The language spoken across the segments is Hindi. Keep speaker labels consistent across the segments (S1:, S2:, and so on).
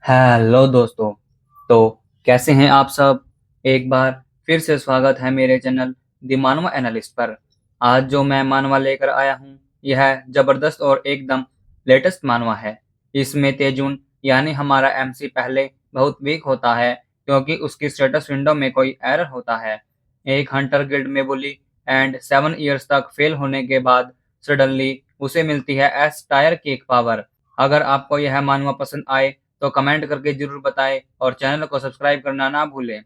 S1: हेलो दोस्तों। तो कैसे हैं आप सब। एक बार फिर से स्वागत है मेरे चैनल द मानवा एनालिस्ट पर। आज जो मैं मानवा लेकर आया हूँ यह जबरदस्त और एकदम लेटेस्ट मानवा है। इसमें तेजुन यानी हमारा एमसी पहले बहुत वीक होता है क्योंकि उसकी स्टेटस विंडो में कोई एरर होता है। एक हंटर गिल्ड में बुली एंड 7 ईयर्स तक फेल होने के बाद सडनली उसे मिलती है एस टायर केक पावर। अगर आपको यह मानवा पसंद आए तो कमेंट करके जरूर बताएं और चैनल को सब्सक्राइब करना ना भूलें।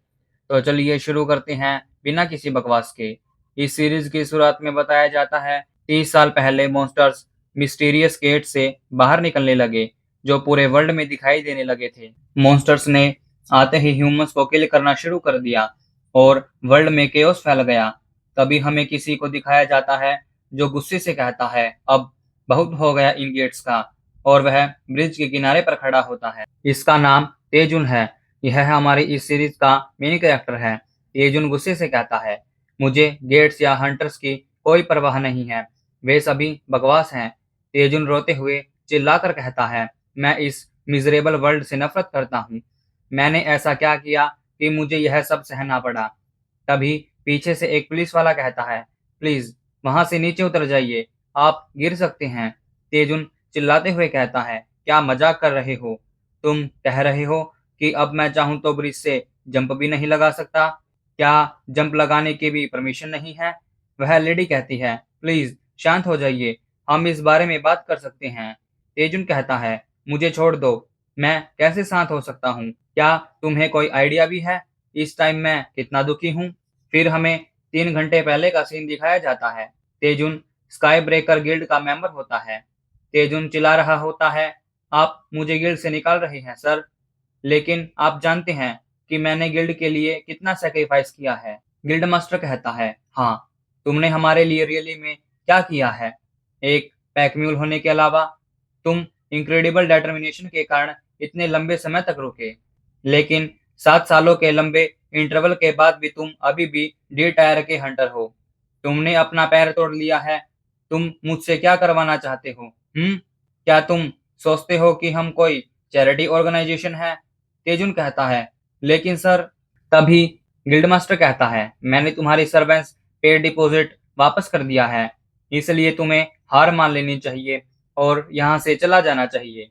S1: तो चलिए शुरू करते हैं बिना किसी बकवास के। इस सीरीज की शुरुआत में बताया जाता है 30 साल पहले मॉन्स्टर्स मिस्टीरियस गेट से बाहर निकलने लगे जो पूरे वर्ल्ड में दिखाई देने लगे थे। मॉन्स्टर्स ने आते ही ह्यूमंस को किल करना शुरू कर दिया और वर्ल्ड में केओस फैल गया। तभी हमें किसी को दिखाया जाता है जो गुस्से से कहता है अब बहुत हो गया इन गेट्स का, और वह ब्रिज के किनारे पर खड़ा होता है। इसका नाम तेजुन है। यह है हमारी इस सीरीज का मेन कैरेक्टर है। तेजुन गुस्से से कहता है मुझे गेट्स या हंटर्स की कोई परवाह नहीं है, वे सभी बकवास हैं। तेजुन रोते हुए चिल्लाकर कहता है मैं इस मिजरेबल वर्ल्ड से नफरत करता हूँ। मैंने ऐसा क्या किया कि मुझे यह सब सहना पड़ा। तभी पीछे से एक पुलिस वाला कहता है प्लीज वहां से नीचे उतर जाइए, आप गिर सकते हैं। तेजुन चिल्लाते हुए कहता है क्या मजाक कर रहे हो। तुम कह रहे हो कि अब मैं चाहूं तो ब्रिज से जंप भी नहीं लगा सकता। क्या जंप लगाने की भी परमिशन नहीं है। वह लेडी कहती है प्लीज शांत हो जाइए, हम इस बारे में बात कर सकते हैं। तेजुन कहता है मुझे छोड़ दो, मैं कैसे शांत हो सकता हूँ। क्या तुम्हें कोई आइडिया भी है इस टाइम मैं कितना दुखी हूँ। फिर हमें 3 घंटे पहले का सीन दिखाया जाता है। तेजुन स्काई ब्रेकर गिल्ड का मेंबर होता है। तेजुन चिल्ला रहा होता है आप मुझे गिल्ड से निकाल रहे हैं सर, लेकिन आप जानते हैं कि मैंने गिल्ड के लिए कितना सेक्रीफाइस किया है। गिल्ड मास्टर कहता है हाँ, तुमने हमारे लिए रियली में क्या किया है। एक पैक म्यूल होने के अलावा तुम इंक्रेडिबल डिटर्मिनेशन के कारण इतने लंबे समय तक रुके, लेकिन 7 सालों के लंबे इंटरवल के बाद भी तुम अभी भी डी टायर के हंटर हो। तुमने अपना पैर तोड़ लिया है, तुम मुझसे क्या करवाना चाहते हो। क्या तुम सोचते हो कि हम कोई चैरिटी ऑर्गेनाइजेशन है। तेजुन कहता है लेकिन सर। तभी गिल्डमास्टर कहता है मैंने तुम्हारी सर्वेंट्स पे डिपॉजिट वापस कर दिया है, इसलिए तुम्हें हार मान लेनी चाहिए और यहाँ से चला जाना चाहिए।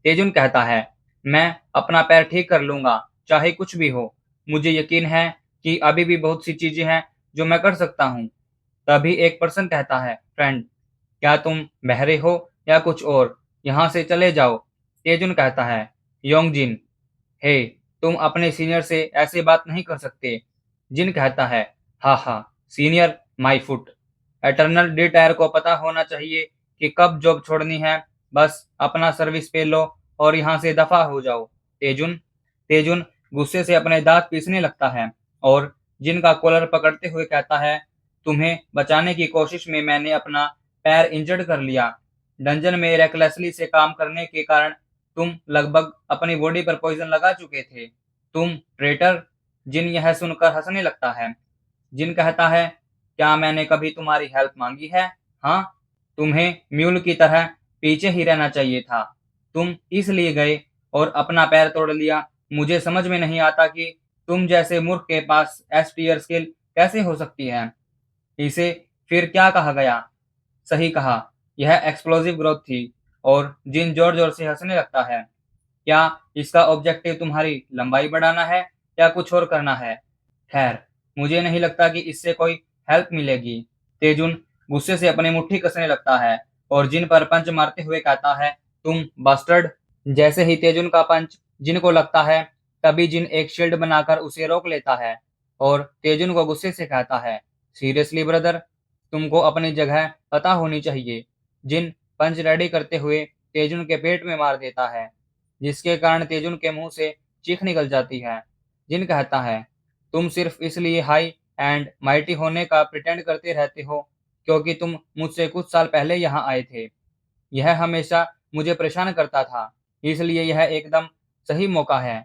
S1: तेजुन कहता है मैं अपना पैर ठीक कर लूंगा चाहे कुछ भी हो। मुझे यकीन है कि अभी भी बहुत सी चीजें हैं जो मैं कर सकता हूँ। तभी एक पर्सन कहता है फ्रेंड, क्या तुम बहरे हो या कुछ और, यहाँ से चले जाओ। तेजुन कहता है योंगजिन, हे तुम अपने सीनियर से ऐसे बात नहीं कर सकते। जिन कहता है हा हा senior my foot. Eternal D tyre को पता होना चाहिए कि कब जॉब छोड़नी है, बस अपना सर्विस पे लो और यहाँ से दफा हो जाओ। तेजुन तेजुन गुस्से से अपने दांत पीसने लगता है और जिन का कॉलर पकड़ते हुए कहता है तुम्हें बचाने की कोशिश में मैंने अपना पैर इंजर्ड कर लिया। डंजन में रेकलेसली से काम करने के कारण तुम लगभग अपनी बॉडी पर पॉइजन लगा चुके थे। तुम ट्रेटर। जिन यह सुनकर हंसने लगता है। जिन कहता है क्या मैंने कभी तुम्हारी हेल्प मांगी है। हाँ, तुम्हें म्यूल की तरह पीछे ही रहना चाहिए था। तुम इसलिए गए और अपना पैर तोड़ लिया। मुझे समझ में नहीं आता कि तुम जैसे मूर्ख के पास एस टीयर स्किल कैसे हो सकती है। इसे फिर क्या कहा गया। सही कहा, यह एक्सप्लोसिव ग्रोथ थी। और जिन जोर जोर से हंसने लगता है। क्या इसका ऑब्जेक्टिव तुम्हारी लंबाई बढ़ाना है या कुछ और करना है। खैर, मुझे नहीं लगता कि इससे कोई हेल्प मिलेगी। तेजुन गुस्से से अपनी मुट्ठी कसने लगता है और जिन पर पंच मारते हुए कहता है तुम बास्टर्ड। जैसे ही तेजुन का पंच जिन को लगता है तभी जिन एक शील्ड बनाकर उसे रोक लेता है और तेजुन को गुस्से से कहता है सीरियसली ब्रदर, तुमको अपनी जगह पता होनी चाहिए। जिन पंच रेडी करते हुए तेजुन के पेट में मार देता है, जिसके कारण तेजुन के मुंह से चीख निकल जाती है। जिन कहता है तुम सिर्फ इसलिए हाई एंड माइटी होने का प्रिटेंड करते रहते हो क्योंकि तुम मुझसे कुछ साल पहले यहाँ आए थे। यह हमेशा मुझे परेशान करता था, इसलिए यह एकदम सही मौका है।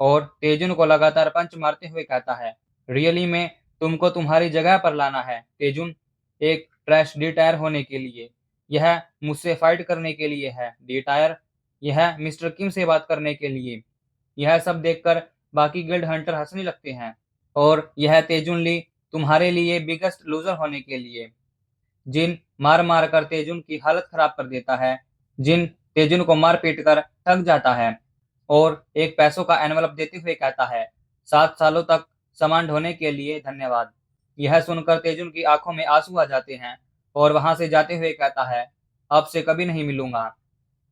S1: और तेजुन को लगातार पंच मारते हुए कहता है रियली में तुमको तुम्हारी जगह पर लाना है तेजुन, एक ट्रैश डिटायर होने के लिए। यह मुझसे फाइट करने के लिए है डिटायर। यह मिस्टर किम से बात करने के लिए। यह सब देखकर बाकी गिल्ड हंटर हंसने लगते हैं। और यह तेजुन ली तुम्हारे लिए बिगेस्ट लूजर होने के लिए। जिन मार मार कर तेजुन की हालत खराब कर देता है, जिन तेजुन को मार पीट कर थक जाता है और एक पैसों का एनवलप देते हुए कहता है, 7 सालों तक सामान ढोने के लिए धन्यवाद। यह सुनकर तेजुन की आंखों में आंसू आ जाते हैं और वहां से जाते हुए कहता है, अब से कभी नहीं मिलूंगा।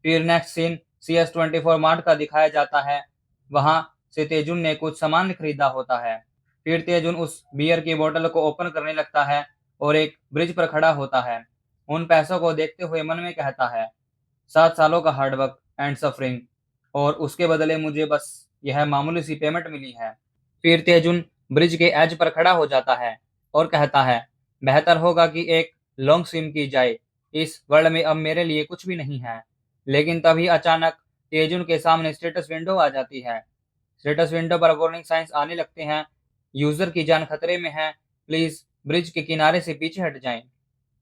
S1: फिर नेक्स्ट सीन CS24 मार्ट का दिखाया जाता है। वहां से तेजुन ने कुछ सामान खरीदा होता है। फिर तेजुन उस बियर की बोतल को ओपन करने लगता है और एक ब्रिज पर खड़ा होता है। उन पैसों को देखते हुए मन में कहता है, 7 सालों का हार्डवर्क एंड सफरिंग, और उसके बदले मुझे बस यह मामूली सी पेमेंट मिली है। फिर तेजुन ब्रिज के एज पर खड़ा हो जाता है और कहता है, बेहतर होगा कि एक लॉन्ग स्विम की जाए। इस वर्ल्ड में अब मेरे लिए कुछ भी नहीं है। लेकिन तभी अचानक तेजुन के सामने स्टेटस विंडो आ जाती है। स्टेटस विंडो पर वार्निंग साइंस आने लगते हैं। यूजर की जान खतरे में है, प्लीज ब्रिज के किनारे से पीछे हट जाएं।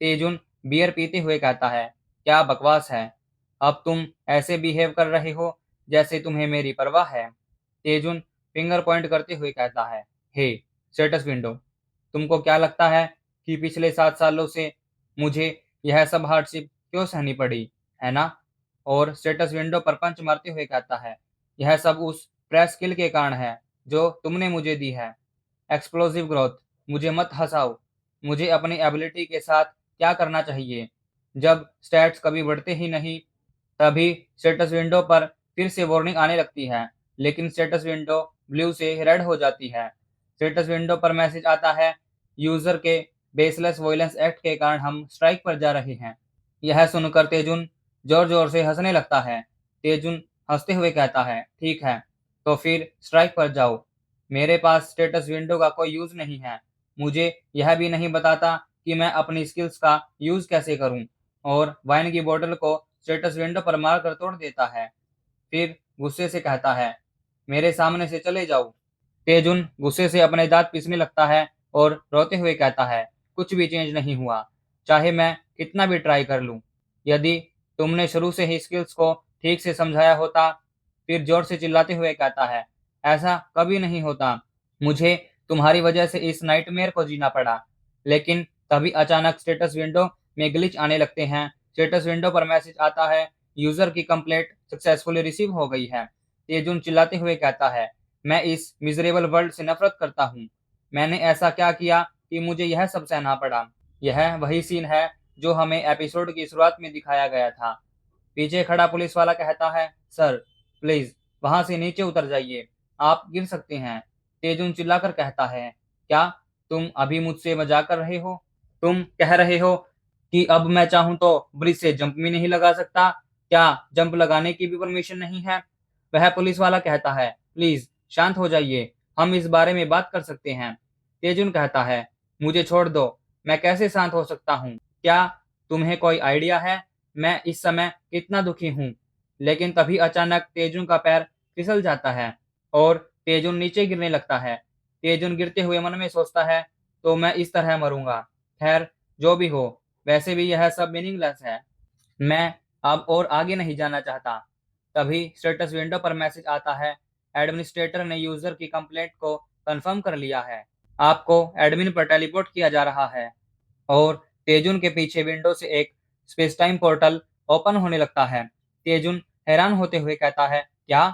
S1: तेजुन बियर पीते हुए कहता है, क्या बकवास है। अब तुम ऐसे बिहेव कर रहे हो जैसे तुम्हें मेरी परवाह है। तेजुन फिंगर पॉइंट करते हुए कहता है, हे स्टेटस विंडो, तुमको क्या लगता है कि पिछले 7 सालों से मुझे यह सब हार्डशिप क्यों सहनी पड़ी, है ना? और स्टेटस विंडो पर पंच मारते हुए कहता है, यह सब उस प्रेस स्किल के कारण है जो तुमने मुझे दी है। एक्सप्लोसिव ग्रोथ, मुझे मत हंसाओ। मुझे अपनी एबिलिटी के साथ क्या करना चाहिए जब स्टैट्स कभी बढ़ते ही नहीं। तभी स्टेटस विंडो पर फिर से वार्निंग आने लगती है, लेकिन स्टेटस विंडो ब्लू से रेड हो जाती है। स्टेटस विंडो पर मैसेज आता है, यूजर के बेसलेस वॉयलेंस एक्ट के कारण हम स्ट्राइक पर जा रहे हैं। यह सुनकर तेजुन जोर जोर से हंसने लगता है। तेजुन हंसते हुए कहता है, ठीक है, तो फिर स्ट्राइक पर जाओ। मेरे पास स्टेटस विंडो का कोई यूज नहीं है। मुझे यह भी नहीं बताता कि मैं अपनी स्किल्स का यूज कैसे करूं। और वाइन की बोतल को स्टेटस विंडो पर मारकर तोड़ देता है। फिर गुस्से से कहता है, मेरे सामने से चले जाओ। तेजुन गुस्से से अपने दांत पीसने लगता है और रोते हुए कहता है, कुछ भी चेंज नहीं हुआ, चाहे मैं कितना भी ट्राई कर लूं। यदि तुमने शुरू से ही स्किल्स को ठीक से समझाया होता। फिर जोर से चिल्लाते हुए कहता है, ऐसा कभी नहीं होता। मुझे तुम्हारी वजह से इस नाइटमेयर को जीना पड़ा। लेकिन तभी अचानक स्टेटस विंडो में ग्लिच आने लगते हैं। स्टेटस विंडो पर मैसेज आता है, यूजर की कंप्लेंट सक्सेसफुली रिसीव हो गई है। तेजुन चिल्लाते हुए कहता है, मैं इस मिजरेबल वर्ल्ड से नफरत करता हूँ। मैंने ऐसा क्या किया कि मुझे यह सब सहना पड़ा। यह वही सीन है जो हमें एपिसोड की शुरुआत में दिखाया गया था। पीछे खड़ा पुलिस वाला कहता है, सर प्लीज वहां से नीचे उतर जाइए, आप गिर सकते हैं। तेजुन चिल्लाकर कहता है, क्या तुम अभी मुझसे मजाक कर रहे हो? तुम कह रहे हो कि अब मैं चाहूं तो ब्रिज से जंप भी नहीं लगा सकता? क्या जंप लगाने की भी परमिशन नहीं है? वह पुलिस वाला कहता है, प्लीज शांत हो जाइए, हम इस बारे में बात कर सकते हैं। तेजुन कहता है, मुझे छोड़ दो, मैं कैसे शांत हो सकता हूँ? क्या तुम्हें कोई आइडिया है मैं इस समय कितना दुखी हूँ? लेकिन तभी अचानक तेजुन का पैर फिसल जाता है और तेजुन नीचे गिरने लगता है। तेजुन गिरते हुए मन में सोचता है, तो मैं इस तरह मरूंगा। खैर, जो भी हो, वैसे भी यह सब मीनिंगलेस है। मैं अब और आगे नहीं जाना चाहता। तभी स्टेटस विंडो पर मैसेज आता है, एडमिनिस्ट्रेटर ने यूजर की कंप्लेंट को कंफर्म कर लिया है। आपको एडमिन पर टेलीपोर्ट किया जा रहा है। और तेजुन के पीछे विंडो से एक स्पेस टाइम पोर्टल ओपन होने लगता है। तेजुन हैरान होते हुए कहता है, क्या?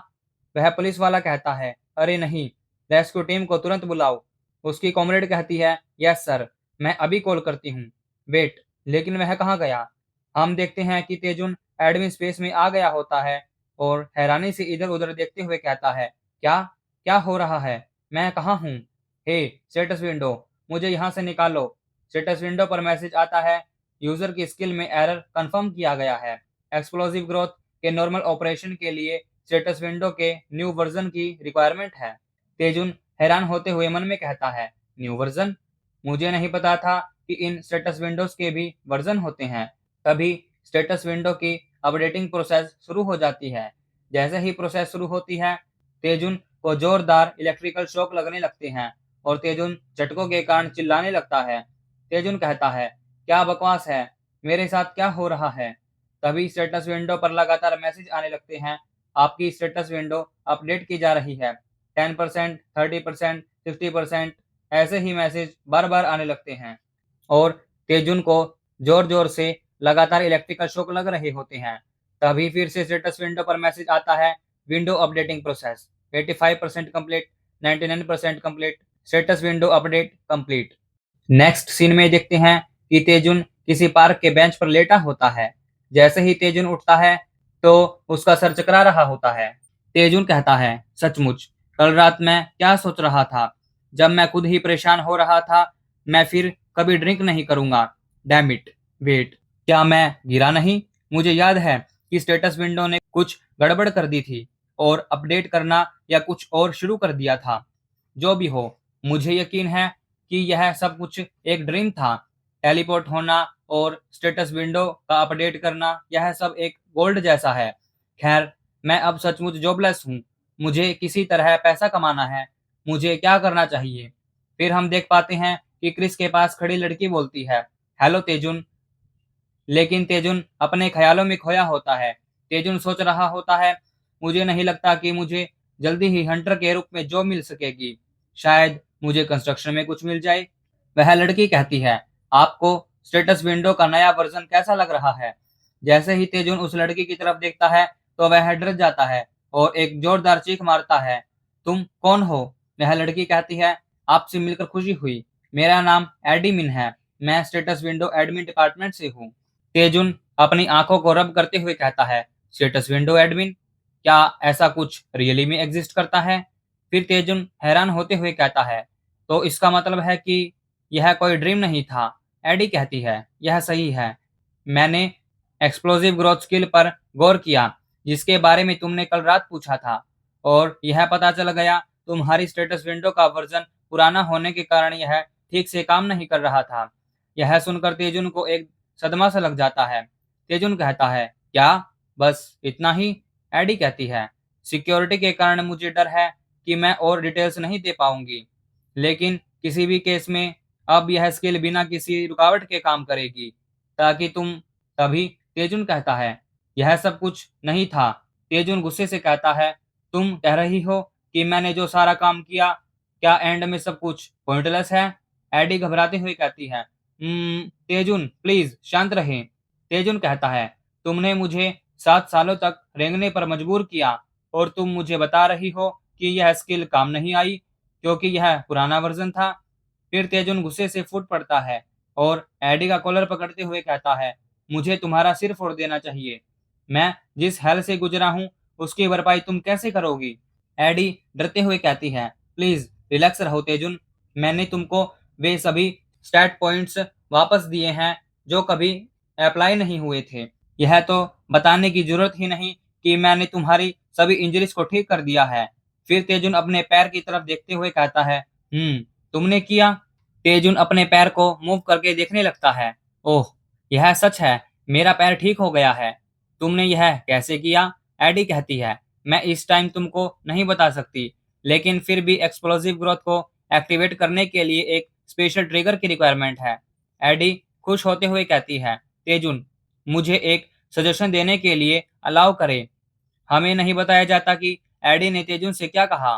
S1: वह पुलिस वाला कहता है, अरे नहीं, रेस्क्यू टीम को तुरंत बुलाओ। उसकी कॉमरेड कहती है, यस सर, मैं अभी कॉल करती हूँ। वेट, लेकिन वह कहाँ गया? हम देखते हैं कि तेजुन एडमिन स्पेस में आ गया होता है और हैरानी से इधर उधर देखते हुए कहता है, क्या क्या हो रहा है? मैं कहाँ हूँ? हे स्टेटस विंडो, मुझे यहाँ से निकालो। स्टेटस विंडो पर मैसेज आता है, यूजर की स्किल में एरर कंफर्म किया गया है। एक्सप्लोसिव ग्रोथ के नॉर्मल ऑपरेशन के लिए स्टेटस विंडो के न्यू वर्जन की रिक्वायरमेंट है। तेजुन हैरान होते हुए मन में कहता है, न्यू वर्जन? मुझे नहीं पता था कि इन स्टेटस विंडोज के भी वर्जन होते हैं। तभी स्टेटस विंडो की अपडेटिंग प्रोसेस शुरू हो जाती है। जैसे ही प्रोसेस शुरू होती है, तेजुन को जोरदार इलेक्ट्रिकल शॉक लगने लगते हैं और तेजुन झटकों के कारण चिल्लाने लगता है। तेजुन कहता है, क्या बकवास है, मेरे साथ क्या हो रहा है? तभी स्टेटस विंडो पर लगातार मैसेज आने लगते हैं, आपकी स्टेटस विंडो अपडेट की जा रही है। 10%, 30%, 60%, ऐसे ही मैसेज बार बार आने लगते हैं। और तेजुन को जोर जोर से लगातार इलेक्ट्रिकल शॉक लग रहे होते हैं। तभी फिर से स्टेटस विंडो पर मैसेज आता है, window updating process 85% complete, 99% complete, status window update complete. Next scene में देखते हैं कि तेजुन किसी पार्क के बेंच पर लेटा होता है। जैसे ही तेजुन उठता है तो उसका सर चकरा रहा होता है। तेजुन कहता है, सचमुच कल रात मैं क्या सोच रहा था, जब मैं खुद ही परेशान हो रहा था। मैं फिर कभी ड्रिंक नहीं करूंगा। Damn it. वेट, क्या मैं गिरा नहीं? मुझे याद है कि स्टेटस विंडो ने कुछ गड़बड़ कर दी थी और अपडेट करना या कुछ और शुरू कर दिया था। जो भी हो, मुझे यकीन है कि यह सब कुछ एक ड्रीम था। टेलीपोर्ट होना और स्टेटस विंडो का अपडेट करना, यह सब एक गोल्ड जैसा है। खैर, मैं अब सचमुच जॉबलेस हूँ। मुझे किसी तरह पैसा कमाना है। मुझे क्या करना चाहिए? फिर हम देख पाते हैं कि क्रिस के पास खड़ी लड़की बोलती है, हेलो तेजुन। लेकिन तेजुन अपने ख्यालों में खोया होता है। तेजुन सोच रहा होता है, मुझे नहीं लगता कि मुझे जल्दी ही हंटर के रूप में जॉब मिल सकेगी। शायद मुझे कंस्ट्रक्शन में कुछ मिल जाए। वह लड़की कहती है, आपको स्टेटस विंडो का नया वर्जन कैसा लग रहा है? जैसे ही तेजुन उस लड़की की तरफ देखता है तो वह डर जाता है और एक जोरदार चीख मारता है। तुम कौन हो? वह लड़की कहती है, आपसे मिलकर खुशी हुई। मेरा नाम एडमिन है। मैं स्टेटस विंडो एडमिन डिपार्टमेंट से हूँ। तेजुन अपनी आंखों को रब करते हुए कहता है, स्टेटस विंडो एडमिन? क्या ऐसा कुछ रियली में एग्जिस्ट करता है? फिर तेजुन हैरान होते हुए कहता है, तो इसका मतलब है कि यह कोई ड्रीम नहीं था। एडी कहती है, यह सही है। मैंने एक्सप्लोसिव ग्रोथ स्किल पर गौर किया, जिसके बारे में तुमने कल रात पूछा था, और यह पता चल गया तुम्हारी स्टेटस विंडो का वर्जन पुराना होने के कारण यह ठीक से काम नहीं कर रहा था। यह सुनकर तेजुन को एक सदमा सा लग जाता है। तेजुन कहता है, क्या बस इतना ही? एडी कहती है, सिक्योरिटी के कारण मुझे डर है कि मैं और डिटेल्स नहीं दे पाऊंगी, लेकिन किसी भी केस में अब यह स्किल बिना किसी रुकावट के काम करेगी, ताकि तुम तभी तेजुन कहता है, यह सब कुछ नहीं था। तेजुन गुस्से से कहता है, तुम कह रही हो कि मैंने जो सारा काम किया, क्या एंड में सब कुछ पॉइंटलेस है? एडी घबराते हुए कहती है, तेजुन प्लीज शांत रहें। तेजुन कहता है, तुमने मुझे 7 सालों तक रेंगने पर मजबूर किया और तुम मुझे बता रही हो कि यह स्किल काम नहीं आई क्योंकि यह पुराना वर्जन था। फिर तेजुन गुस्से से फूट पड़ता है और एडी का कॉलर पकड़ते हुए कहता है, मुझे तुम्हारा सिर फोड़ देना चाहिए। मैं जिस हेल से गुजरा हूँ उसकी भरपाई तुम कैसे करोगी? एडी डरते हुए कहती है, प्लीज रिलैक्स रहो तेजुन। मैंने तुमको वे सभी स्टैट पॉइंट्स वापस दिए हैं जो कभी अप्लाई नहीं हुए थे। यह तो बताने की जरूरत ही नहीं कि मैंने तुम्हारी सभी इंजरीज को ठीक कर दिया है। फिर तेजुन अपने पैर की तरफ देखते हुए कहता है, तुमने किया? तेजुन अपने पैर को मूव करके देखने लगता है। ओह, यह सच है, मेरा पैर ठीक हो गया है। तुमने यह कैसे किया? एडी कहती है, मैं इस टाइम तुमको नहीं बता सकती, लेकिन फिर भी एक्सप्लोसिव ग्रोथ को एक्टिवेट करने के लिए एक स्पेशल ट्रिगर की रिक्वायरमेंट है। एडी खुश होते हुए कहती है, तेजुन मुझे एक सजेशन देने के लिए अलाउ करे। हमें नहीं बताया जाता कि एडी ने तेजुन से क्या कहा।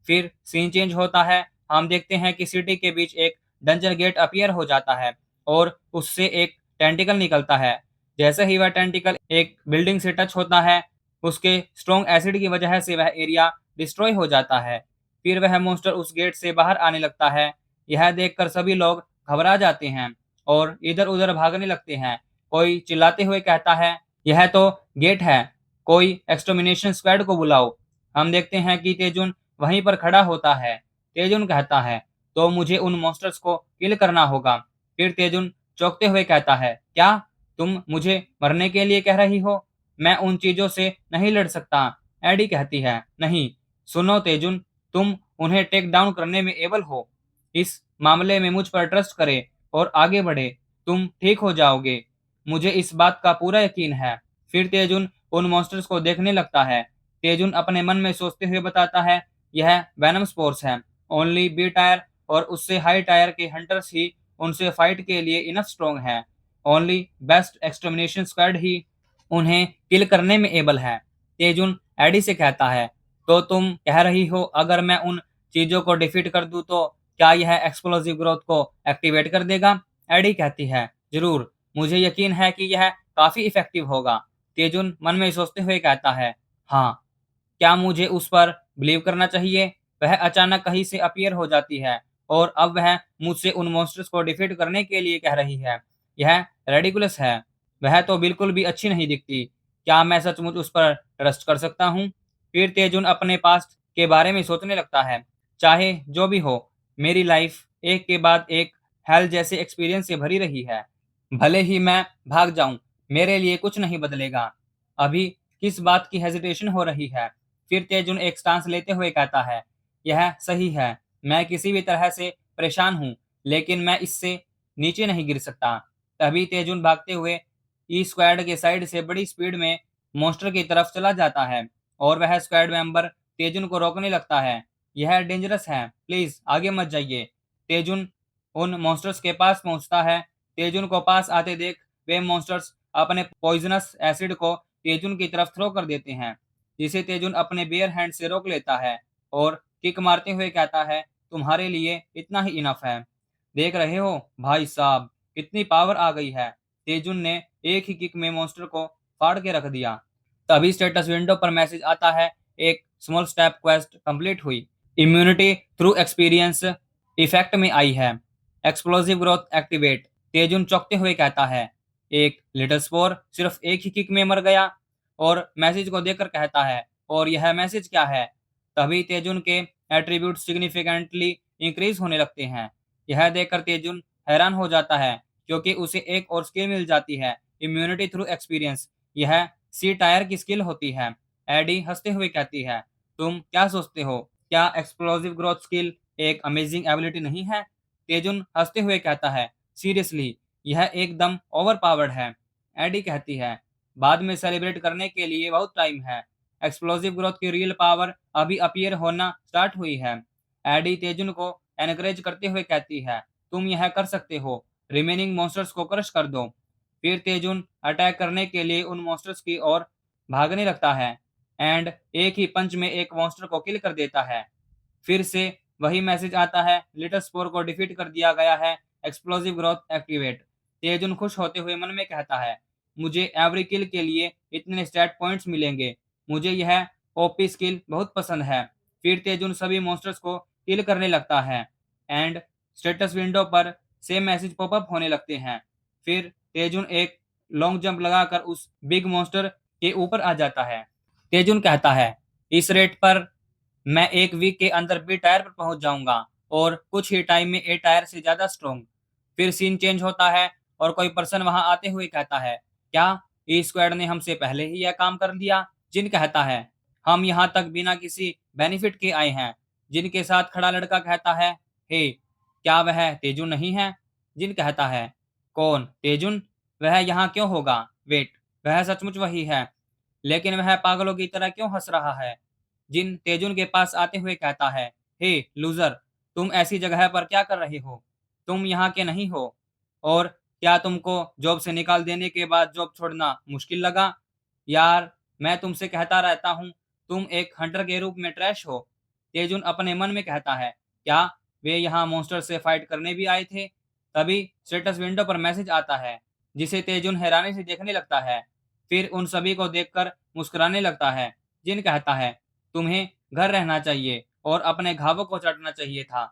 S1: फिर सीन चेंज होता है। हम देखते हैं कि सिटी के बीच एक डंजन गेट अपीयर हो जाता है और उससे एक टेंटिकल निकलता है। जैसे ही वह टेंटिकल एक बिल्डिंग से टच होता है, उसके स्ट्रॉन्ग एसिड की वजह से वह एरिया डिस्ट्रॉय हो जाता है। फिर वह मॉन्स्टर उस गेट से बाहर आने लगता है। यह देखकर सभी लोग घबरा जाते हैं और इधर उधर भागने लगते हैं। कोई चिल्लाते हुए कहता है, यह तो गेट है, कोई एक्सटर्मिनेशन स्क्वाड को बुलाओ। हम देखते हैं कि तेजुन वहीं पर खड़ा होता है। तेजुन कहता है, तो मुझे उन मॉन्स्टर्स को किल करना होगा। फिर तेजुन चौंकते हुए कहता है, क्या तुम मुझे मरने के लिए कह रही हो? मैं उन चीजों से नहीं लड़ सकता। एडी कहती है, नहीं सुनो तेजुन, तुम उन्हें टेक डाउन करने में एबल हो। इस मामले में मुझ पर ट्रस्ट करे और आगे बढ़े। तुम ठीक हो जाओगे, मुझे इस बात का पूरा यकीन है। फिर तेजुन उन मॉन्स्टर्स को देखने लगता है। तेजुन अपने मन में सोचते हुए बताता है, यह वेनम स्पोर्स है। ओनली बी टायर और उससे हाई टायर के हंटर्स ही उनसे फाइट के लिए इनफ स्ट्रॉन्ग हैं। ओनली बेस्ट एक्सटर्मिनेशन स्क्वाड ही उन्हें किल करने में एबल है। तेजुन एडी से कहता है, तो तुम कह रही हो अगर मैं उन चीजों को डिफीट कर दूं तो क्या यह एक्सप्लोसिव ग्रोथ को एक्टिवेट कर देगा? एडी कहती है, जरूर, मुझे यकीन है कि यह काफी इफेक्टिव होगा। तेजुन मन में सोचते हुए कहता है, हाँ, क्या मुझे उस पर बिलीव करना चाहिए? वह अचानक कहीं से अपीयर हो जाती है और अब वह मुझसे उन मॉन्स्टर्स को डिफीट करने के लिए कह रही है। यह रेडिकुलस है। वह तो बिल्कुल भी अच्छी नहीं दिखती। क्या मैं सचमुच उस पर ट्रस्ट कर सकता हूँ? फिर तेजुन अपने पास्ट के बारे में सोचने लगता है। चाहे जो भी हो, मेरी लाइफ एक के बाद एक हेल जैसे एक्सपीरियंस से भरी रही है। भले ही मैं भाग जाऊं, मेरे लिए कुछ नहीं बदलेगा। अभी किस बात की हेजिटेशन हो रही है? फिर तेजुन एक स्टांस लेते हुए कहता है, यह सही है, मैं किसी भी तरह से परेशान हूँ, लेकिन मैं इससे नीचे नहीं गिर सकता। तभी तेजुन भागते हुए ई स्क्वाड के साइड से बड़ी स्पीड में मॉन्स्टर की तरफ चला जाता है और वह स्क्वाड मेंबर तेजुन को रोकने लगता है। यह डेंजरस है, प्लीज आगे मत जाइए। तेजुन उन मॉन्स्टर्स के पास पहुंचता है। तेजुन को पास आते देख वे मॉन्स्टर्स अपने पॉइजनस एसिड को तेजुन की तरफ थ्रो कर देते हैं, जिसे तेजुन अपने बेयर हैंड से रोक लेता है और किक मारते हुए कहता है, तुम्हारे लिए इतना ही इनफ है। देख रहे हो भाई साहब, कितनी पावर आ गई है। तेजुन ने एक ही किक में मॉन्स्टर को फाड़ के रख दिया। तभी स्टेटस विंडो पर मैसेज आता है, एक स्मॉल स्टेप क्वेस्ट कंप्लीट हुई। इम्यूनिटी थ्रू एक्सपीरियंस इफेक्ट में आई है। Explosive growth activate. तेजुन चौंकते हुए कहता है, एक लिटिल स्पोर सिर्फ एक ही किक में मर गया? और मैसेज को देखकर कहता है, और यह मैसेज क्या है? तभी तेजुन के एट्रीब्यूट सिग्निफिकेंटली इंक्रीज होने लगते हैं। यह देखकर तेजुन हैरान हो जाता है क्योंकि उसे एक और स्किल मिल जाती है, इम्यूनिटी थ्रू एक्सपीरियंस। यह सी टायर की स्किल होती है। एडी हंसते हुए कहती है, तुम क्या सोचते हो, क्या एक्सप्लोसिव ग्रोथ स्किल एक अमेजिंग एबिलिटी नहीं है? तेजुन हंसते हुए कहता है, सीरियसली, यह एकदम ओवर पावर्ड है। एडी कहती है, बाद में सेलिब्रेट करने के लिए बहुत टाइम है। एक्सप्लोसिव ग्रोथ की रियल पावर अभी अपीयर होना स्टार्ट हुई है। एडी तेजुन को एनकरेज करते हुए कहती है, तुम यह कर सकते हो, रिमेनिंग मॉन्स्टर्स को क्रश कर दो। फिर तेजुन अटैक करने के लिए उन मॉन्स्टर्स की ओर भागने लगता है एंड एक ही पंच में एक मॉन्स्टर को किल कर देता है। फिर से वही मैसेज आता है, लिटिल स्पोर को डिफीट कर दिया गया है, एक्सप्लोसिव ग्रोथ एक्टिवेट। तेजुन खुश होते हुए मन में कहता है, मुझे एवरी किल के लिए इतने स्टैट पॉइंट्स मिलेंगे। मुझे यह ओपी स्किल बहुत पसंद है। फिर तेजुन सभी मॉन्स्टर्स को किल करने लगता है एंड स्टेटस विंडो पर सेम मैसेज पॉपअप होने लगते हैं। फिर तेजुन एक लॉन्ग जंप लगाकर उस बिग मॉन्स्टर के ऊपर आ जाता है। तेजुन कहता है, इस रेट पर मैं एक वीक के अंदर बी टायर पर पहुंच जाऊंगा और कुछ ही टाइम में ए टायर से ज्यादा स्ट्रॉन्ग। फिर सीन चेंज होता है और कोई पर्सन वहां आते हुए कहता है, क्या ई स्क्वाड ने हमसे पहले ही यह काम कर दिया? जिन कहता है, हम यहाँ तक बिना किसी बेनिफिट के आए हैं। जिन के साथ खड़ा लड़का कहता है, हे, क्या वह तेजुन नहीं है? जिन कहता है, कौन तेजुन? वह यहाँ क्यों होगा? वेट, वह सचमुच वही है, लेकिन वह पागलों की तरह क्यों हंस रहा है? जिन तेजुन के पास आते हुए कहता है, हे लूजर, तुम ऐसी जगह पर क्या कर रहे हो? तुम यहाँ के नहीं हो। और क्या तुमको जॉब से निकाल देने के बाद जॉब छोड़ना मुश्किल लगा? यार, मैं तुमसे कहता रहता हूँ, तुम एक हंटर के रूप में ट्रैश हो। तेजुन अपने मन में कहता है, क्या वे यहाँ मॉन्स्टर से फाइट करने भी आए थे? तभी स्टेटस विंडो पर मैसेज आता है, जिसे तेजुन हैरानी से देखने लगता है। फिर उन सभी को देखकर मुस्कुराने लगता है। जिन कहता है, तुम्हें घर रहना चाहिए और अपने घावों को चाटना चाहिए था।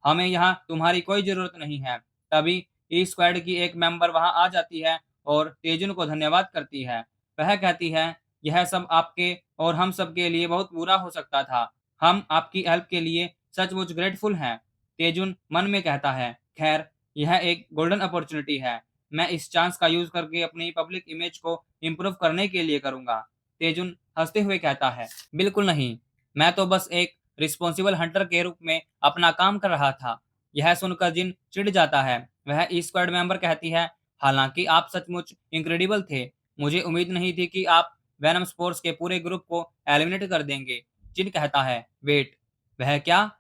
S1: हमें यहाँ तुम्हारी कोई जरूरत नहीं है। तभी ई स्क्वाड की एक मेंबर वहां आ जाती है और तेजुन को धन्यवाद करती है। वह कहती है, यह सब आपके और हम सब के लिए बहुत बुरा हो सकता था। हम आपकी हेल्प के लिए सचमुच ग्रेटफुल हैं। तेजुन मन में कहता है, खैर, यह एक गोल्डन अपॉर्चुनिटी है। मैं इस चांस का यूज करके अपनी पब्लिक इमेज को इम्प्रूव करने के लिए करूंगा। तेजुन हंसते हुए कहता है, बिल्कुल नहीं, मैं तो बस एक रिस्पॉन्सिबल हंटर के रूप में अपना काम कर रहा था। यह सुनकर जिन चिढ़ जाता है। वह ई स्क्वाड मेंबर कहती है, हालांकि आप सचमुच इनक्रेडिबल थे। मुझे उम्मीद नहीं थी कि आप वेनम स्पोर्स के पूरे ग्रुप को एलिमिनेट कर देंगे। जिन कहता है, वेट, वह क्या?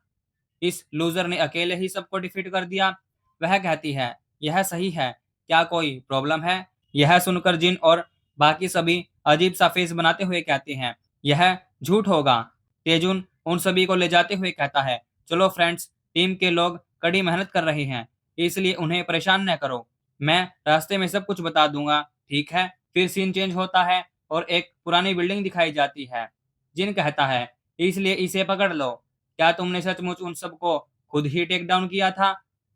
S1: इस लूजर ने अकेले ही सबको डिफीट कर दिया? वह कहती है, यह सही है, क्या कोई प्रॉब्लम है? यह सुनकर जिन और बाकी सभी अजीब सा फेस बनाते हुए कहते हैं, यह झूठ होगा। तेजुन उन सभी को ले जाते हुए कहता है, चलो फ्रेंड्स, टीम के लोग कड़ी मेहनत कर रहे हैं, इसलिए उन्हें परेशान न करो। मैं रास्ते में सब कुछ बता दूंगा, ठीक है? फिर सीन चेंज होता है और एक पुरानी बिल्डिंग दिखाई जाती है। जिन कहता है, इसलिए इसे पकड़ लो। क्या तुमने सचमुच उन सबको खुद ही टेक डाउन किया था?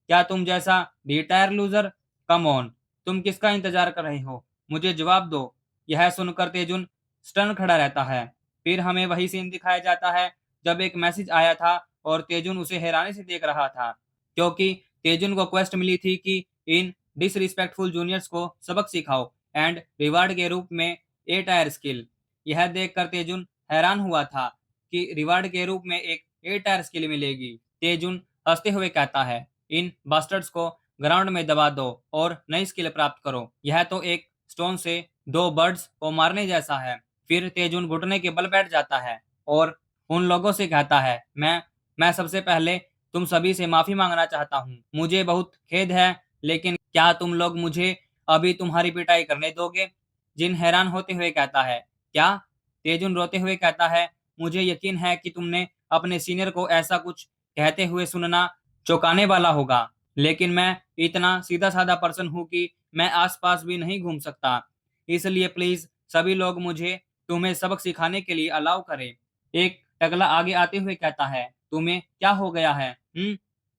S1: क्या तुम जैसा रिटायर लूजर? कम ऑन, तुम किसका इंतजार कर रहे हो? मुझे जवाब दो। यह सुनकर तेजुन स्टन खड़ा रहता है। फिर हमें वही सीन दिखाया जाता है जब एक मैसेज आया था और तेजुन उसे हैरानी से देख रहा था, क्योंकि तेजुन को क्वेस्ट मिली थी कि इन डिसरिस्पेक्टफुल जूनियर्स को सबक सिखाओ एंड रिवार्ड के रूप में ए टायर स्किल। यह देखकर तेजुन हैरान हुआ था कि रिवार्ड के रूप में एक ए टायर स्किल मिलेगी। तेजुन हंसते हुए कहता है, इन बास्टर्ड्स को ग्राउंड में दबा दो और नई स्किल प्राप्त करो। यह तो एक स्टोन से दो बर्ड्स को मारने जैसा है। फिर तेजुन घुटने के बल बैठ जाता है और उन लोगों से कहता है, मैं सबसे पहले तुम सभी से माफी मांगना चाहता हूँ। मुझे बहुत खेद है, लेकिन क्या तुम लोग मुझे अभी तुम्हारी पिटाई करने दोगे? जिन हैरान होते हुए कहता है, क्या? तेजुन रोते हुए कहता है, मुझे यकीन है कि तुमने अपने सीनियर को ऐसा कुछ कहते हुए सुनना चौंकाने वाला होगा, लेकिन मैं इतना सीधा साधा पर्सन हूँ कि मैं आसपास भी नहीं घूम सकता। इसलिए प्लीज सभी लोग मुझे तुम्हें सबक सिखाने के लिए अलाउ करें। एक टकला आगे आते हुए कहता है, तुम्हें क्या हो गया है?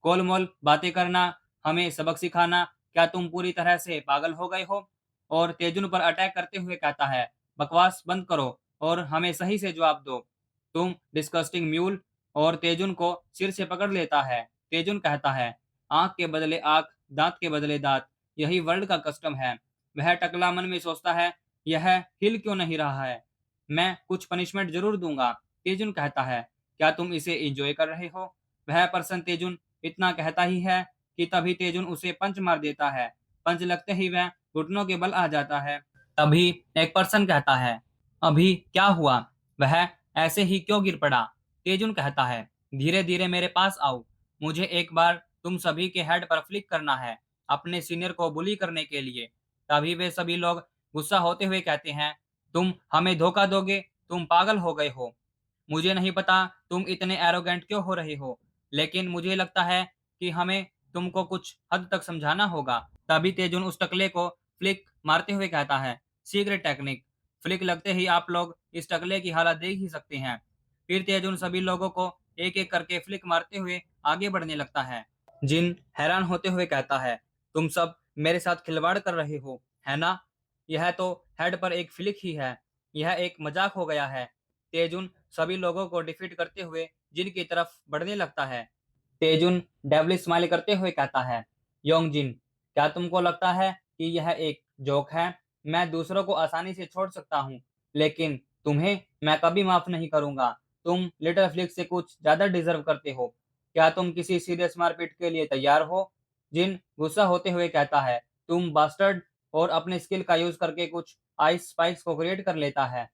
S1: गोलमोल बातें करना, हमें सबक सिखाना, क्या तुम पूरी तरह से पागल हो गए हो? और तेजुन पर अटैक करते हुए कहता है, बकवास बंद करो और हमें सही से जवाब दो, तुम डिस्कस्टिंग म्यूल। और तेजुन को सिर से पकड़ लेता है। तेजुन कहता है, आंख के बदले आंख, दांत के बदले दांत, यही वर्ल्ड का कस्टम है। वह टकला मन में सोचता है, यह हिल क्यों नहीं रहा है? मैं कुछ पनिशमेंट जरूर दूंगा। तेजुन कहता है, क्या तुम इसे एंजॉय कर रहे हो? वह पर्सन तेजुन इतना कहता ही है कि तभी तेजुन उसे पंच मार देता है। पंच लगते ही वह घुटनों के बल आ जाता है। तभी एक पर्सन कहता है, अभी क्या हुआ? वह ऐसे ही क्यों गिर पड़ा? तेजुन कहता है, धीरे धीरे मेरे पास आओ, मुझे एक बार तुम सभी के हेड पर फ्लिक करना है अपने सीनियर को बुली करने के लिए। तभी वे सभी लोग गुस्सा होते हुए कहते हैं, तुम हमें धोखा दोगे? तुम पागल हो गए हो। मुझे नहीं पता तुम इतने एरोगेंट क्यों हो रहे हो, लेकिन मुझे लगता है कि हमें तुमको कुछ हद तक समझाना होगा। तभी तेजुन उस टकले को फ्लिक मारते हुए कहता है, सीक्रेट टेक्निक। फ्लिक लगते ही आप लोग इस टकले की हालत देख ही सकते हैं। फिर तेजुन सभी लोगों को एक एक करके फ्लिक मारते हुए आगे बढ़ने लगता है। जिन हैरान होते हुए कहता है, तुम सब मेरे साथ खिलवाड़ कर रहे हो, है ना? यह तो हेड पर एक फ्लिक ही है, यह एक मजाक हो गया है। तेजुन सभी लोगों को डिफीट करते हुए जिन की तरफ बढ़ने लगता है। तेजुन डेवलिश स्माइल करते हुए कहता है, योंग जिन, क्या तुमको लगता है कि यह एक जोक है? मैं दूसरों को आसानी से छोड़ सकता हूँ, लेकिन तुम्हें मैं कभी माफ नहीं करूंगा। तुम लिटिल फ्लिक से कुछ ज्यादा डिजर्व करते हो। क्या तुम किसी सीरियस मारपीट के लिए तैयार हो? जिन गुस्सा होते हुए कहता है, तुम बास्टर्ड, और अपने स्किल का यूज करके कुछ आइस स्पाइक्स को क्रिएट कर लेता है।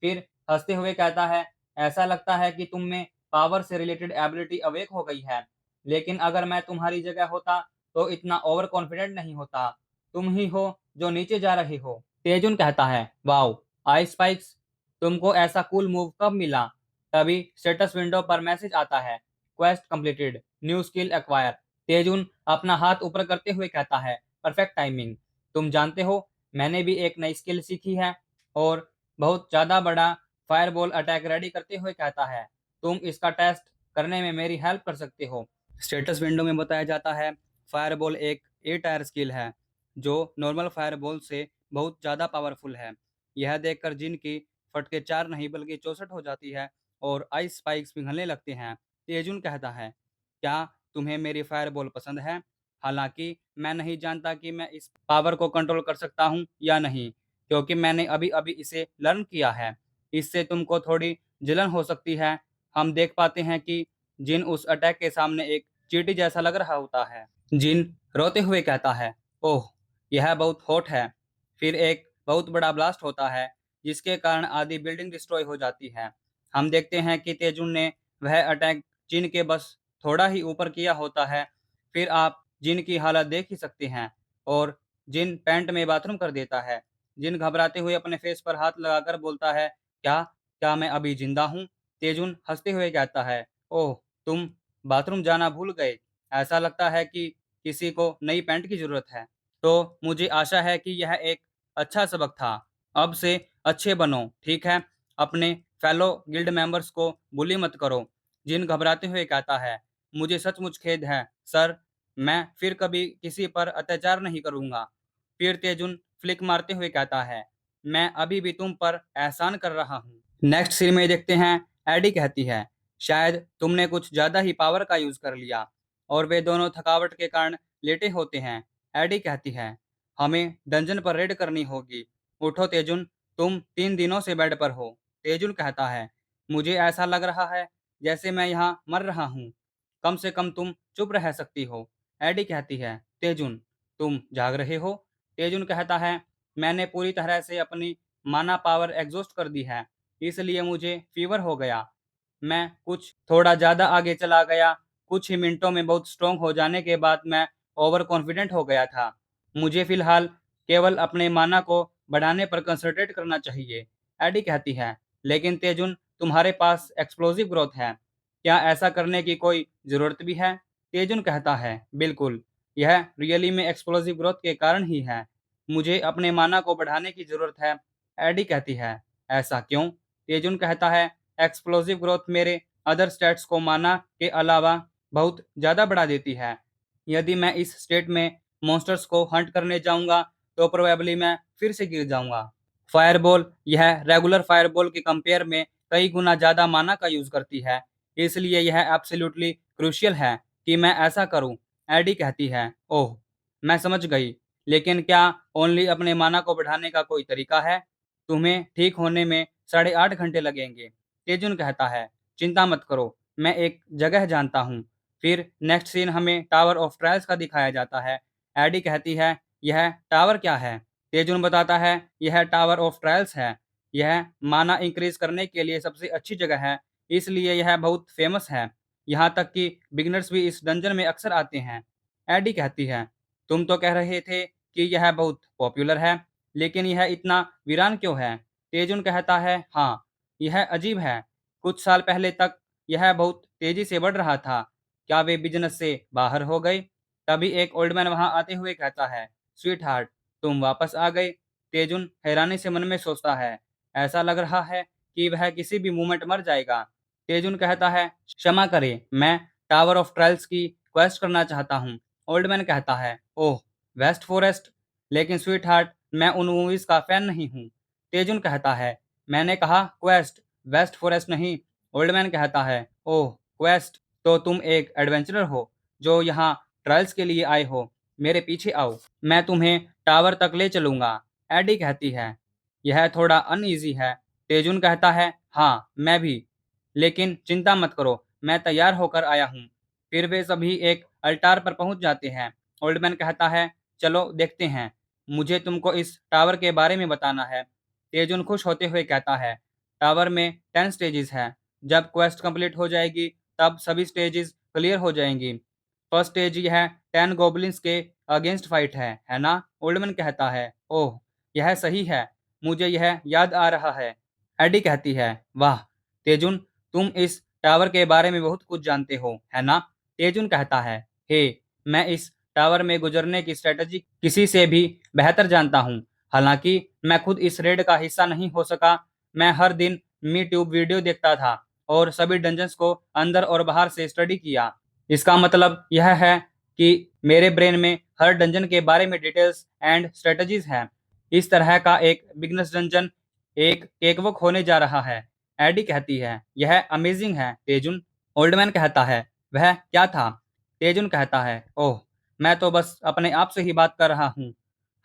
S1: फिर हंसते हुए कहता है, ऐसा लगता है कि तुम में पावर से रिलेटेड एबिलिटी अवेक हो गई है, लेकिन अगर मैं तुम्हारी जगह होता तो इतना ओवर कॉन्फिडेंट नहीं होता। तुम ही हो जो नीचे जा रहे हो। तेजुन कहता है, वाओ, आइस स्पाइक्स, तुमको ऐसा कूल मूव कब मिला? तभी स्टेटस विंडो पर मैसेज आता है, quest completed, new skill acquire. Taejun अपना हाथ ऊपर करते हुए कहता है, परफेक्ट टाइमिंग। तुम जानते हो, मैंने भी एक नई स्किल सीखी है। और बहुत ज़्यादा बड़ा फायरबॉल अटैक रेडी करते हुए कहता है, तुम इसका टेस्ट करने में मेरी हेल्प कर सकते हो। स्टेटस विंडो में बताया जाता है, फायरबॉल एक ए टायर स्किल है जो नॉर्मल फायरबॉल से बहुत ज़्यादा पावरफुल है। यह देखकर जिन की फटके 4 नहीं बल्कि 64 हो जाती है और आइस स्पाइक्स पिघलने लगते हैं। तेजुन कहता है, क्या तुम्हें मेरी फायरबॉल पसंद है? हालांकि मैं नहीं जानता कि मैं इस पावर को कंट्रोल कर सकता हूँ या नहीं, क्योंकि मैंने अभी अभी इसे लर्न किया है। इससे तुमको थोड़ी जलन हो सकती है। हम देख पाते हैं कि जिन उस अटैक के सामने एक चींटी जैसा लग रहा होता है। जिन रोते हुए कहता है, ओह, यह बहुत हॉट है। फिर एक बहुत बड़ा ब्लास्ट होता है जिसके कारण आधी बिल्डिंग डिस्ट्रॉय हो जाती है। हम देखते हैं कि तेजुन ने वह अटैक जिन के बस थोड़ा ही ऊपर किया होता है। फिर आप जिन की हालत देख ही सकते हैं और जिन पैंट में बाथरूम कर देता है। जिन घबराते हुए अपने फेस पर हाथ लगाकर बोलता है, क्या क्या मैं अभी जिंदा हूँ? तेजुन हंसते हुए कहता है, ओह, तुम बाथरूम जाना भूल गए। ऐसा लगता है कि किसी को नई पैंट की जरूरत है। तो मुझे आशा है कि यह एक अच्छा सबक था। अब से अच्छे बनो, ठीक है? अपने फेलो गिल्ड मेंबर्स को बुली मत करो। जिन घबराते हुए कहता है, मुझे सचमुच खेद है सर, मैं फिर कभी किसी पर अत्याचार नहीं करूंगा। फिर तेजुन फ्लिक मारते हुए कहता है, मैं अभी भी तुम पर एहसान कर रहा हूँ। नेक्स्ट सीन में देखते हैं, एडी कहती है, शायद तुमने कुछ ज्यादा ही पावर का यूज कर लिया। और वे दोनों थकावट के कारण लेटे होते हैं। एडी कहती है, हमें डंजन पर रेड करनी होगी। उठो तेजुन, तुम 3 दिनों से बेड पर हो। तेजुन कहता है, मुझे ऐसा लग रहा है जैसे मैं यहाँ मर रहा हूँ। कम से कम तुम चुप रह सकती हो। एडी कहती है, तेजुन, तुम जाग रहे हो? तेजुन कहता है, मैंने पूरी तरह से अपनी माना पावर एग्जॉस्ट कर दी है, इसलिए मुझे फीवर हो गया। मैं कुछ थोड़ा ज़्यादा आगे चला गया। कुछ ही मिनटों में बहुत स्ट्रोंग हो जाने के बाद मैं ओवर कॉन्फिडेंट हो गया था। मुझे फिलहाल केवल अपने माना को बढ़ाने पर कंसंट्रेट करना चाहिए। एडी कहती है, लेकिन तेजुन, तुम्हारे पास एक्सप्लोसिव ग्रोथ है। क्या ऐसा करने की कोई ज़रूरत भी है? तेजुन कहता है, बिल्कुल, यह रियली में एक्सप्लोसिव ग्रोथ के कारण ही है। मुझे अपने माना को बढ़ाने की ज़रूरत है। एडी कहती है, ऐसा क्यों? तेजुन कहता है, एक्सप्लोसिव ग्रोथ मेरे अदर स्टेट्स को माना के अलावा बहुत ज़्यादा बढ़ा देती है। यदि मैं इस स्टेट में मॉन्स्टर्स को हंट करने जाऊंगा तो प्रोबेबली मैं फिर से गिर जाऊंगा। फायरबॉल यह रेगुलर फायरबॉल के कंपेयर में कई गुना ज़्यादा माना का यूज़ करती है, इसलिए यह एब्सोल्युटली क्रूशियल है कि मैं ऐसा करूं। एडी कहती है, ओह, मैं समझ गई, लेकिन क्या ओनली अपने माना को बढ़ाने का कोई तरीका है? तुम्हें ठीक होने में 8.5 घंटे लगेंगे। तेजुन कहता है, चिंता मत करो, मैं एक जगह जानता हूँ। फिर नेक्स्ट सीन हमें टावर ऑफ ट्रायल्स का दिखाया जाता है। एडी कहती है, यह टावर क्या है? तेजुन बताता है, यह टावर ऑफ ट्रायल्स है। यह माना इंक्रीज करने के लिए सबसे अच्छी जगह है, इसलिए यह बहुत फेमस है। यहाँ तक कि बिगिनर्स भी इस डंजन में अक्सर आते हैं। एडी कहती है, तुम तो कह रहे थे कि यह बहुत पॉपुलर है, लेकिन यह इतना वीरान क्यों है? तेजुन कहता है, हाँ, यह अजीब है। कुछ साल पहले तक यह बहुत तेजी से बढ़ रहा था। क्या वे बिजनेस से बाहर हो गए? तभी एक ओल्ड मैन वहां आते हुए कहता है, स्वीट हार्ट, तुम वापस आ गए। तेजुन हैरानी से मन में सोचता है, ऐसा लग रहा है कि वह किसी भी मोमेंट मर जाएगा। तेजुन कहता है, क्षमा करें, मैं टावर ऑफ ट्रायल्स की क्वेस्ट करना चाहता हूँ। ओल्ड मैन कहता है, ओह, वेस्ट फॉरेस्ट, लेकिन स्वीट हार्ट, मैं उन मूवीज का फैन नहीं हूँ। तेजुन कहता है, मैंने कहा क्वेस्ट, वेस्ट फॉरेस्ट नहीं। ओल्ड मैन कहता है, ओह, क्वेस्ट, तो तुम एक एडवेंचरर हो जो यहाँ ट्रायल्स के लिए आए हो। मेरे पीछे आओ, मैं तुम्हें टावर तक ले चलूंगा। एडी कहती है, यह थोड़ा अनईजी है। तेजुन कहता है, हाँ, मैं भी, लेकिन चिंता मत करो, मैं तैयार होकर आया हूँ। फिर वे सभी एक अल्टार पर पहुंच जाते हैं। ओल्ड मैन कहता है, चलो देखते हैं, मुझे तुमको इस टावर के बारे में बताना है। तेजुन खुश होते हुए कहता है, टावर में 10 स्टेजेस हैं। जब क्वेस्ट कंप्लीट हो जाएगी तब सभी स्टेजेस क्लियर हो जाएंगी। फर्स्ट स्टेज यह 10 गोब्लिन्स के अगेंस्ट फाइट है ना? ओल्डमैन कहता है, ओह, यह सही है, मुझे यह याद आ रहा है। एडी कहती है, वाह, तेजुन, तुम इस टावर के बारे में बहुत कुछ जानते हो, है ना? तेजुन कहता है, हे, मैं इस टावर में गुजरने की स्ट्रेटजी किसी से भी बेहतर जानता हूँ। हालांकि मैं खुद इस रेड का हिस्सा नहीं हो सका, मैं हर दिन मी ट्यूब वीडियो देखता था और सभी डंजन्स को अंदर और बाहर से स्टडी किया। इसका मतलब यह है कि मेरे ब्रेन में हर डंजन के बारे में डिटेल्स एंड स्ट्रेटजीज हैं। इस तरह का एक बिगनर्स डंजन एक केकवॉक होने जा रहा है। एडी कहती है, यह अमेजिंग है तेजुन। ओल्डमैन कहता है, वह क्या था? तेजुन कहता है, ओह, मैं तो बस अपने आप से ही बात कर रहा हूँ।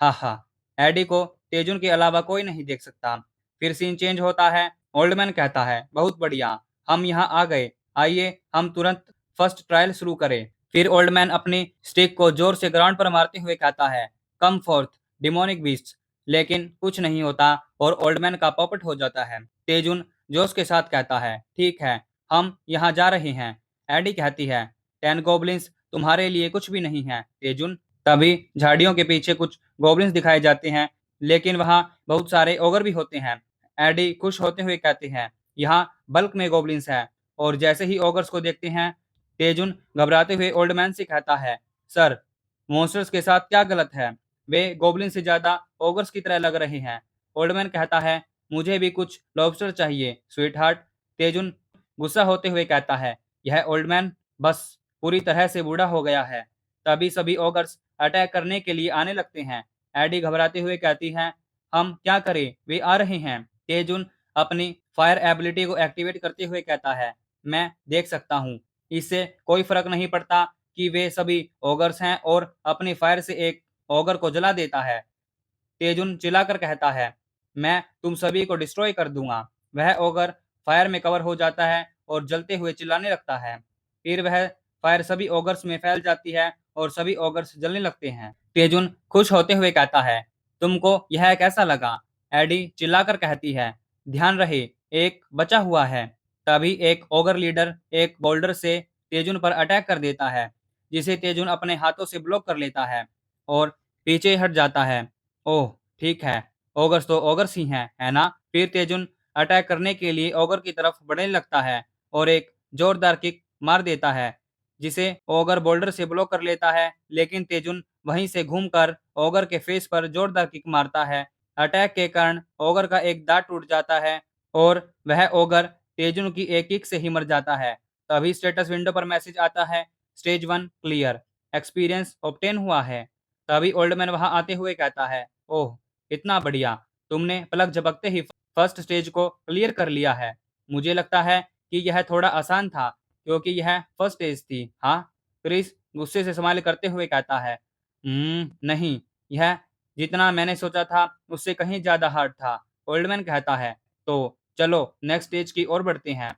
S1: हा हा। एडी को तेजुन के अलावा कोई नहीं देख सकता। फिर सीन चेंज होता है। ओल्डमैन कहता है, बहुत बढ़िया, हम यहाँ आ गए, आइए हम तुरंत फर्स्ट ट्रायल शुरू करें। फिर ओल्डमैन अपनी स्टिक को जोर से ग्राउंड पर मारते हुए कहता है, कम फोर्थ डिमोनिक बीस्ट। लेकिन कुछ नहीं होता और ओल्डमैन का पॉपट हो जाता है। तेजुन जोश के साथ कहता है, ठीक है, हम यहाँ जा रहे हैं। एडी कहती है, 10 गोब्लिन्स तुम्हारे लिए कुछ भी नहीं है तेजुन। तभी झाड़ियों के पीछे कुछ गोब्लिन्स दिखाए जाते हैं। लेकिन वहाँ बहुत सारे ओगर भी होते हैं। एडी खुश होते हुए कहते हैं, यहाँ बल्क में गोब्लिन्स हैं। और जैसे ही ओगर्स को देखते हैं, तेजुन घबराते हुए ओल्ड मैन से कहता है, सर, मॉन्स्टर्स के साथ क्या गलत है? वे गोब्लिन से ज्यादा ओगर्स की तरह लग रहे हैं। ओल्ड मैन कहता है, मुझे भी कुछ लॉबस्टर चाहिए, स्वीट हार्ट। तेजुन गुस्सा होते हुए कहता है, यह ओल्ड मैन बस पूरी तरह से बूढ़ा हो गया है। तभी सभी ओगर्स अटैक करने के लिए आने लगते हैं। एडी घबराते हुए कहती है, हम क्या करें, वे आ रहे हैं। तेजुन अपनी फायर एबिलिटी को एक्टिवेट करते हुए कहता है, मैं देख सकता हूँ, इससे कोई फर्क नहीं पड़ता कि वे सभी ओगर्स हैं, और अपनी फायर से एक ओगर को जला देता है। तेजुन चिल्लाकर कहता है, मैं तुम सभी को डिस्ट्रॉय कर दूंगा। वह ओगर फायर में कवर हो जाता है और जलते हुए चिल्लाने लगता है। फिर वह फायर सभी ओगर्स में फैल जाती है और सभी ओगर्स जलने लगते हैं। तेजुन खुश होते हुए कहता है, तुमको यह कैसा लगा? एडी चिल्लाकर कहती है, ध्यान रहे, एक बचा हुआ है। तभी एक ओगर लीडर एक बोल्डर से तेजुन पर अटैक कर देता है, जिसे तेजुन अपने हाथों से ब्लॉक कर लेता है और पीछे हट जाता है। ओह, ठीक है, ओगर्स तो ओगर्स ही हैं, है ना? फिर तेजुन अटैक करने के लिए ओगर की तरफ बढ़ने लगता है और एक जोरदार किक मार देता है, जिसे ओगर बोल्डर से ब्लॉक कर लेता है। लेकिन तेजुन वहीं से घूमकर ओगर के फेस पर जोरदार किक मारता है। अटैक के कारण ओगर का एक दांत टूट जाता है और वह ओगर तेजुन की एक किक से ही मर जाता है। तभी स्टेटस विंडो पर मैसेज आता है, स्टेज 1 क्लियर, एक्सपीरियंस ऑब्टेन हुआ है। तभी ओल्ड मैन वहां आते हुए कहता है, ओह, इतना बढ़िया, तुमने पलक झपकते ही फर्स्ट स्टेज को क्लियर कर लिया है। मुझे लगता है कि यह थोड़ा आसान था, क्योंकि यह फर्स्ट स्टेज थी। हाँ, क्रिस गुस्से से स्माइल करते हुए कहता है, नहीं, यह जितना मैंने सोचा था उससे कहीं ज्यादा हार्ड था। ओल्डमैन कहता है, तो चलो नेक्स्ट स्टेज की ओर बढ़ते हैं।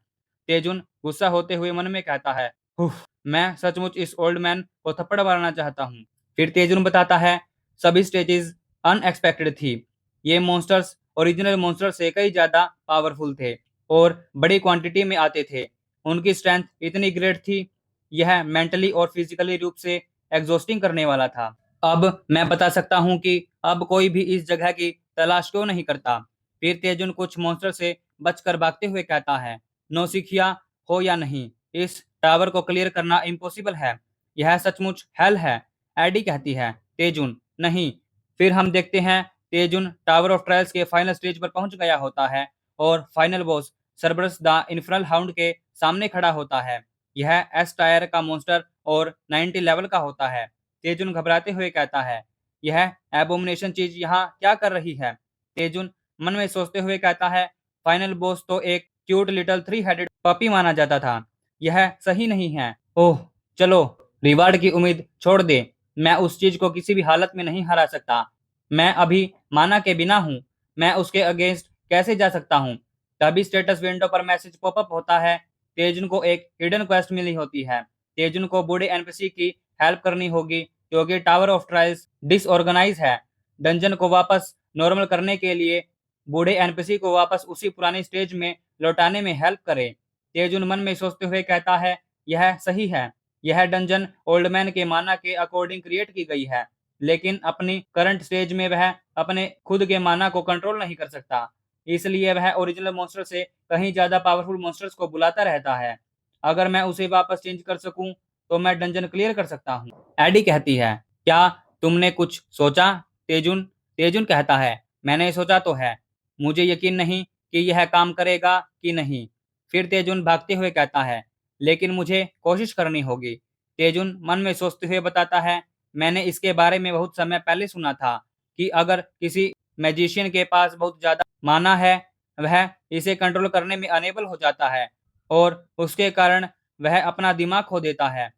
S1: तेजुन गुस्सा होते हुए मन में कहता है, उफ, मैं सचमुच इस ओल्ड मैन को थप्पड़ मारना चाहता हूँ। फिर तेजुन बताता है, सभी स्टेजेस अनएक्सपेक्टेड थी। ये मॉन्स्टर्स ओरिजिनल मॉन्स्टर से कई ज्यादा पावरफुल थे और बड़ी क्वांटिटी में आते थे। उनकी स्ट्रेंथ इतनी ग्रेट थी, यह मेंटली और फिजिकली रूप से एग्जॉस्टिंग करने वाला था। अब मैं बता सकता हूँ कि अब कोई भी इस जगह की तलाश क्यों नहीं करता। फिर तेजुन कुछ मॉन्स्टर से बचकर भागते हुए कहता है, नौसिखिया हो या नहीं, इस टावर को क्लियर करना इम्पॉसिबल है। यह सचमुच हेल है। एडी कहती है, तेजुन नहीं। फिर हम देखते हैं तेजुन टावर ऑफ ट्रायल्स के फाइनल स्टेज पर पहुंच गया होता है और final boss Cerberus the infernal hound के सामने खड़ा होता है। यह एस टायर का मॉन्स्टर और 90 लेवल का होता है। तेजुन घबराते हुए कहता है, यह एबोमिनेशन चीज यहाँ क्या कर रही है? तेजुन मन में सोचते हुए कहता है, फाइनल बॉस तो एक क्यूट लिटिल 3 हेडेड पपी माना जाता था, यह सही नहीं है। ओह, चलो रिवार्ड की उम्मीद छोड़ दे, मैं उस चीज को किसी भी हालत में नहीं हरा सकता। मैं अभी माना के बिना हूँ, मैं उसके अगेंस्ट कैसे जा सकता हूँ? तभी स्टेटस विंडो पर मैसेज पॉपअप होता है, तेजुन को एक हिडन क्वेस्ट मिली होती है। तेजुन को बूढ़े एनपीसी की हेल्प करनी होगी, क्योंकि टावर ऑफ ट्रायल्स डिसऑर्गेनाइज है। डंजन को वापस नॉर्मल करने के लिए बूढ़े एनपीसी को वापस उसी पुरानी स्टेज में लौटाने में हेल्प करे। तेजुन मन में सोचते हुए कहता है, यह सही है, यह डंजन ओल्ड मैन के माना के अकॉर्डिंग क्रिएट की गई है, लेकिन अपनी करंट स्टेज में वह अपने खुद के माना को कंट्रोल नहीं कर सकता, इसलिए वह ओरिजिनल मॉन्स्टर से कहीं ज्यादा पावरफुल मॉन्स्टर्स को बुलाता रहता है। अगर मैं उसे वापस चेंज कर सकूं तो मैं डंजन क्लियर कर सकता हूँ। एडी कहती है, क्या तुमने कुछ सोचा? तेजुन तेजुन कहता है, मैंने सोचा तो है, मुझे यकीन नहीं कि यह काम करेगा कि नहीं। फिर तेजुन भागते हुए कहता है, लेकिन मुझे कोशिश करनी होगी। तेजुन मन में सोचते हुए बताता है, मैंने इसके बारे में बहुत समय पहले सुना था कि अगर किसी मैजिशियन के पास बहुत ज्यादा माना है, वह इसे कंट्रोल करने में अनेबल हो जाता है और उसके कारण वह अपना दिमाग खो देता है।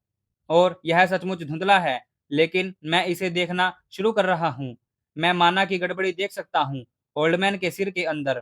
S1: और यह सचमुच धुंधला है, लेकिन मैं इसे देखना शुरू कर रहा हूँ। मैं माना की गड़बड़ी देख सकता हूँ ओल्डमैन के सिर के अंदर।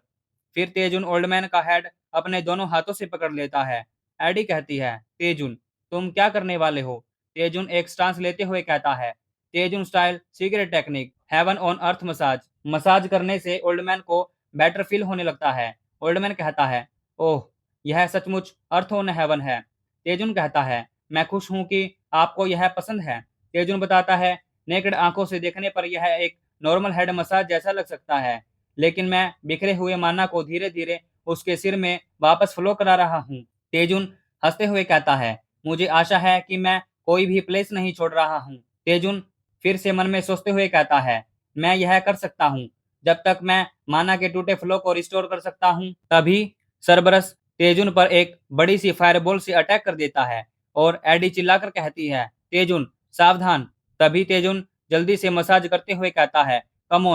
S1: फिर तेजुन ओल्डमैन का हेड अपने दोनों हाथों से पकड़ लेता है। एडी कहती है, तेजुन तुम क्या करने वाले हो? तेजुन एक स्टांस लेते हुए कहता है, Taejun style secret technique heaven on earth massage. Massage करने से ओल्डमैन को बेटर फील होने लगता है। ओल्डमैन कहता है, ओह, यह सचमुच अर्थ ऑन हेवन है। तेजुन कहता है, मैं खुश हूं कि आपको यह पसंद है। तेजुन बताता है, नेकेड आंखों से देखने पर यह एक नॉर्मल हेड मसाज जैसा लग सकता है, लेकिन मैं बिखरे हुए माना को धीरे धीरे उसके सिर में वापस फ्लो करा रहा हूँ। तेजुन हंसते हुए कहता है, मुझे आशा है कि मैं कोई भी प्लेस नहीं छोड़ रहा हूँ। तेजुन फिर से मन में सोचते हुए कहता है, मैं यह कर सकता हूँ जब तक मैं माना के टूटे फ्लो को रिस्टोर कर सकता हूँ। तभी सरबरस तेजुन पर एक बड़ी सी फायरबॉल से अटैक कर देता है और एडी चिल्लाकर कहती है, तेजुन सावधान। तभी तेजुन जल्दी से मसाज करते हुए कहता है, कम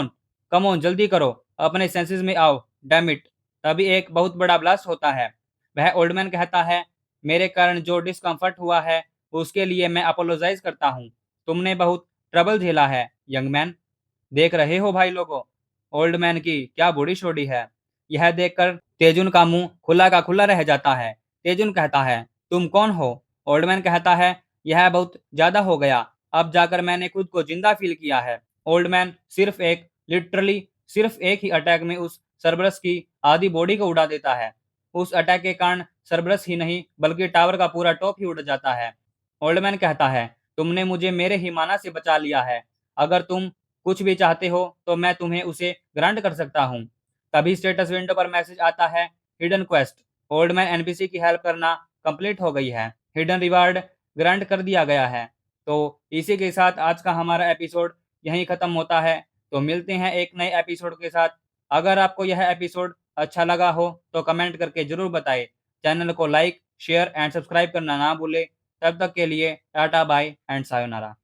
S1: ऑन जल्दी करो, अपने सेंसेस में आओ, डैम इट। तभी एक बहुत बड़ा ब्लास्ट होता है। वह ओल्ड मैन कहता है, मेरे कारण जो डिस्कम्फर्ट हुआ है उसके लिए मैं अपोलोजाइज करता हूँ। तुमने बहुत ट्रबल झेला है यंग मैन। देख रहे हो भाई लोगों, ओल्ड मैन की क्या बूढ़ी शोडी है। यह देखकर तेजुन का मुंह खुला का खुला रह जाता है। तेजुन कहता है, तुम कौन हो? ओल्ड मैन कहता है, यह बहुत ज्यादा हो गया, अब जाकर मैंने खुद को जिंदा फील किया है। ओल्ड मैन लिटरली सिर्फ एक ही अटैक में उस सरबरस की आधी बॉडी को उड़ा देता है। उस अटैक के कारण सरबरस ही नहीं बल्कि टावर का पूरा टॉप ही उड़ जाता है। ओल्ड मैन कहता है, तुमने मुझे मेरे ही माना से बचा लिया है। अगर तुम कुछ भी चाहते हो तो मैं तुम्हें उसे ग्रांट कर सकता हूँ। तभी स्टेटस विंडो पर मैसेज आता है, hidden quest, old man NPC की हेल्प करना कंप्लीट हो गई है, हिडन रिवार्ड ग्रांट कर दिया गया है। तो इसी के साथ आज का हमारा एपिसोड यहीं खत्म होता है। तो मिलते हैं एक नए एपिसोड के साथ। अगर आपको यह एपिसोड अच्छा लगा हो तो कमेंट करके जरूर बताएं। चैनल को लाइक शेयर एंड सब्सक्राइब करना ना भूलें। तब तक के लिए टाटा बाय एंड सायोनारा।